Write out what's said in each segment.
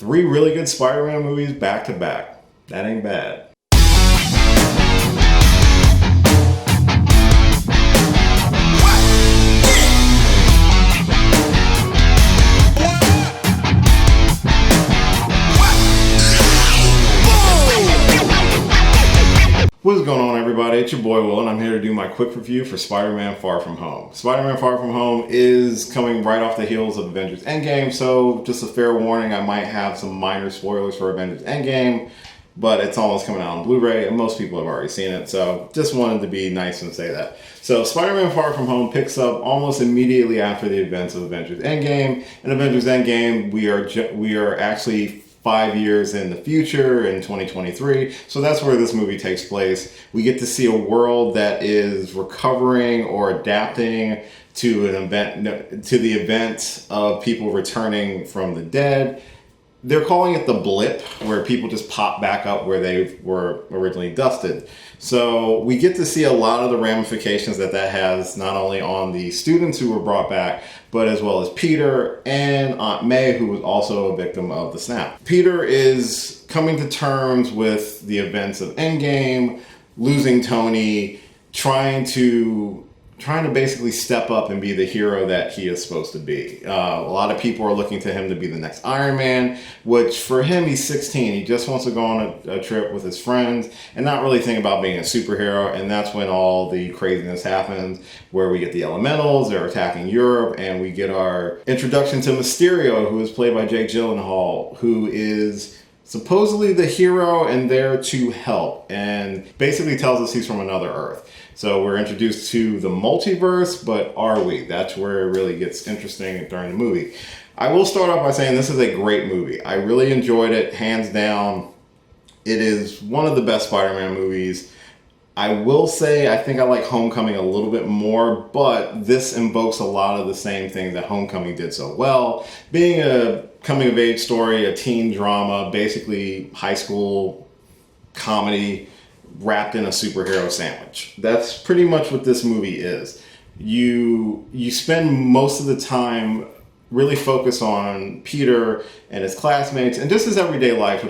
3 really good Spider-Man movies back to back. That ain't bad. What's going on, everybody? It's your boy Will, and I'm here to do my quick review for Spider-Man Far From Home. Spider-Man Far From Home is coming right off the heels of Avengers Endgame, so just a fair warning, I might have some minor spoilers for Avengers Endgame, but it's almost coming out on Blu-ray, and most people have already seen it, so just wanted to be nice and say that. So Spider-Man Far From Home picks up almost immediately after the events of Avengers Endgame. In Avengers Endgame, we are actually 5 years in the future in 2023. So that's where this movie takes place. We get to see a world that is recovering or adapting to the event of people returning from the dead. They're calling it the blip, where people just pop back up where they were originally dusted. So we get to see a lot of the ramifications that has, not only on the students who were brought back, but as well as Peter and Aunt May, who was also a victim of the snap. Peter is coming to terms with the events of Endgame, losing Tony, trying to basically step up and be the hero that he is supposed to be. A lot of people are looking to him to be the next Iron Man, which for him, he's 16. He just wants to go on a trip with his friends and not really think about being a superhero. And that's when all the craziness happens, where we get the Elementals, they're attacking Europe, and we get our introduction to Mysterio, who is played by Jake Gyllenhaal, who is supposedly the hero and there to help, and basically tells us he's from another Earth. So we're introduced to the multiverse, but are we? That's where it really gets interesting during the movie. I will start off by saying this is a great movie. I really enjoyed it, hands down. It is one of the best Spider-Man movies. I will say I think I like Homecoming a little bit more, but this invokes a lot of the same things that Homecoming did so well. Being a coming-of-age story, a teen drama, basically high school comedy wrapped in a superhero sandwich. That's pretty much what this movie is. You spend most of the time really focused on Peter and his classmates and just his everyday life,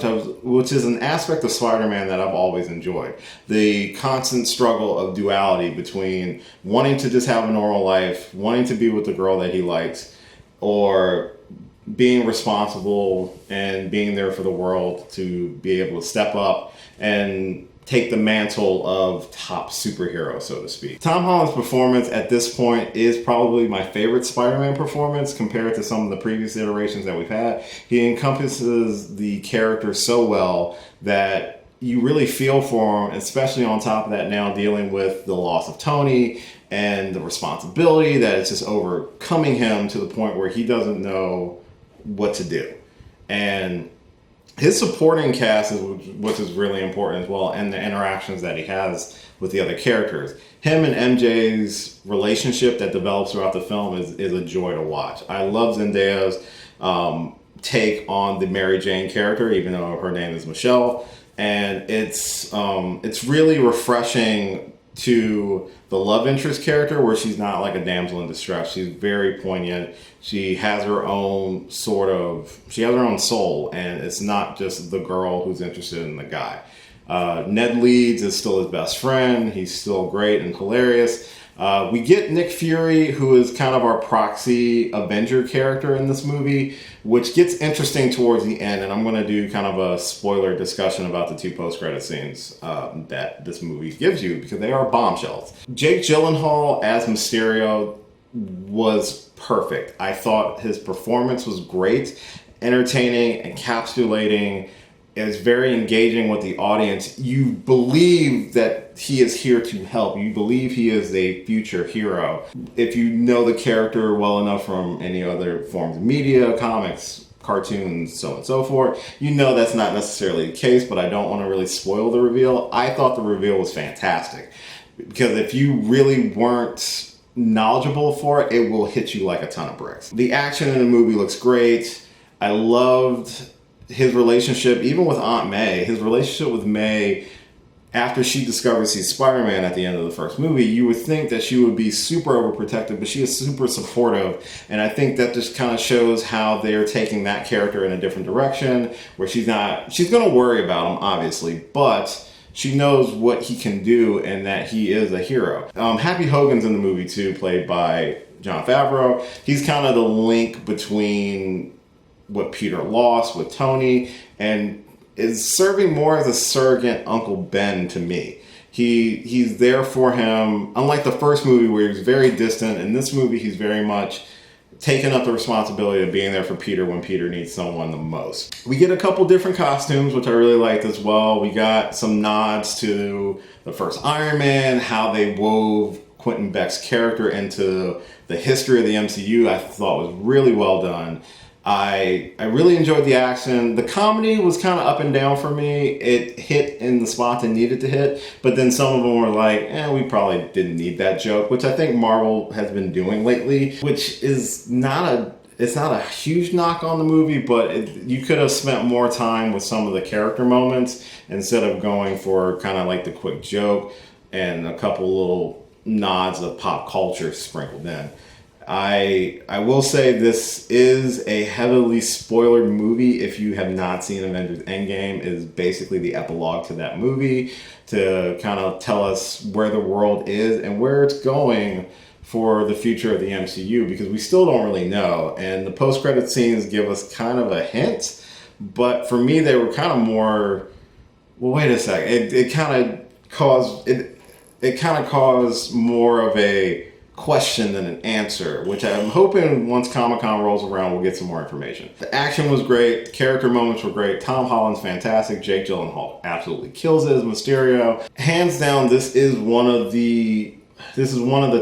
which is an aspect of Spider-Man that I've always enjoyed. The constant struggle of duality between wanting to just have a normal life, wanting to be with the girl that he likes, or being responsible and being there for the world to be able to step up and take the mantle of top superhero, so to speak. Tom Holland's performance at this point is probably my favorite Spider-Man performance compared to some of the previous iterations that we've had. He encompasses the character so well that you really feel for him, especially on top of that now dealing with the loss of Tony and the responsibility that it's just overcoming him to the point where he doesn't know what to do. And his supporting cast is which is really important as well, and the interactions that he has with the other characters. Him and MJ's relationship that develops throughout the film is a joy to watch. I love Zendaya's take on the Mary Jane character, even though her name is Michelle, and it's really refreshing to the love interest character, where she's not like a damsel in distress. She's very poignant. She has her own soul, and it's not just the girl who's interested in the guy. Ned Leeds is still his best friend. He's still great and hilarious. We get Nick Fury, who is kind of our proxy Avenger character in this movie, which gets interesting towards the end, and I'm going to do kind of a spoiler discussion about the 2 post-credit scenes that this movie gives you, because they are bombshells. Jake Gyllenhaal as Mysterio was perfect. I thought his performance was great, entertaining, encapsulating. It's very engaging with the audience. You believe that he is here to help. You believe he is a future hero. If you know the character well enough from any other forms of media, comics, cartoons, so on and so forth, you know that's not necessarily the case, but I don't want to really spoil the reveal. I thought the reveal was fantastic, because if you really weren't knowledgeable for it, it will hit you like a ton of bricks. The action in the movie looks great. I loved his relationship, even with Aunt May. His relationship with May after she discovers he's Spider-Man at the end of the first movie, you would think that she would be super overprotective, but she is super supportive. And I think that just kind of shows how they're taking that character in a different direction, where she's going to worry about him, obviously, but she knows what he can do and that he is a hero. Happy Hogan's in the movie too, played by Jon Favreau. He's kind of the link between what Peter lost with Tony, and is serving more as a surrogate Uncle Ben to me. He's there for him, unlike the first movie where he was very distant. In this movie, he's very much taking up the responsibility of being there for Peter when Peter needs someone the most. We get a couple different costumes, which I really liked as well. We got some nods to the first Iron Man, how they wove Quentin Beck's character into the history of the MCU. I thought was really well done. I really enjoyed the action. The comedy was kind of up and down for me. It hit in the spots it needed to hit, but then some of them were like, we probably didn't need that joke, which I think Marvel has been doing lately, which is it's not a huge knock on the movie, but you could have spent more time with some of the character moments instead of going for kind of like the quick joke and a couple little nods of pop culture sprinkled in. I will say this is a heavily spoilered movie. If you have not seen Avengers Endgame, it is basically the epilogue to that movie to kind of tell us where the world is and where it's going for the future of the MCU, because we still don't really know. And the post-credit scenes give us kind of a hint, but for me they were kind of more, well, wait a sec. It kind of caused more of a question than an answer, which I'm hoping once Comic-Con rolls around we'll get some more information. The action was great, the character moments were great, Tom Holland's fantastic, Jake Gyllenhaal absolutely kills it as Mysterio. Hands down, this is one of the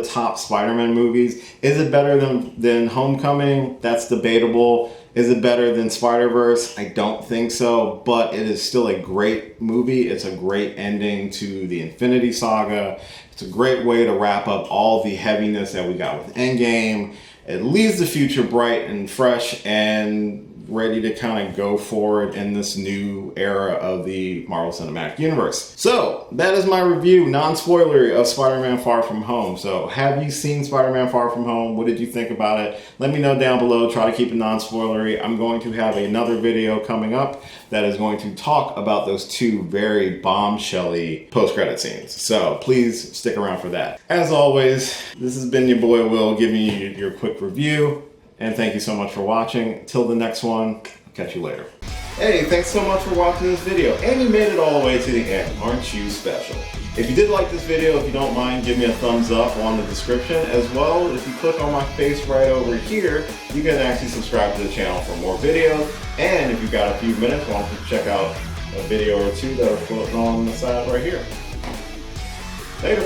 top Spider-Man movies. Is it better than Homecoming? That's debatable. Is it better than Spider-Verse? I don't think so, but it is still a great movie. It's a great ending to the Infinity Saga. It's a great way to wrap up all the heaviness that we got with Endgame. It leaves the future bright and fresh and ready to kind of go forward in this new era of the Marvel Cinematic Universe. So that is my review, non-spoilery, of Spider-Man Far From Home. So have you seen Spider-Man Far From Home? What did you think about it? Let me know down below. Try to keep it non-spoilery. I'm going to have another video coming up that is going to talk about those two very bombshelly post-credit scenes. So please stick around for that. As always, this has been your boy Will giving you your quick review. And thank you so much for watching. Till the next one, I'll catch you later. Hey, thanks so much for watching this video. And you made it all the way to the end. Aren't you special? If you did like this video, if you don't mind, give me a thumbs up on the description. As well, if you click on my face right over here, you can actually subscribe to the channel for more videos. And if you've got a few minutes, why don't you check out a video or two that are floating on the side right here. Later.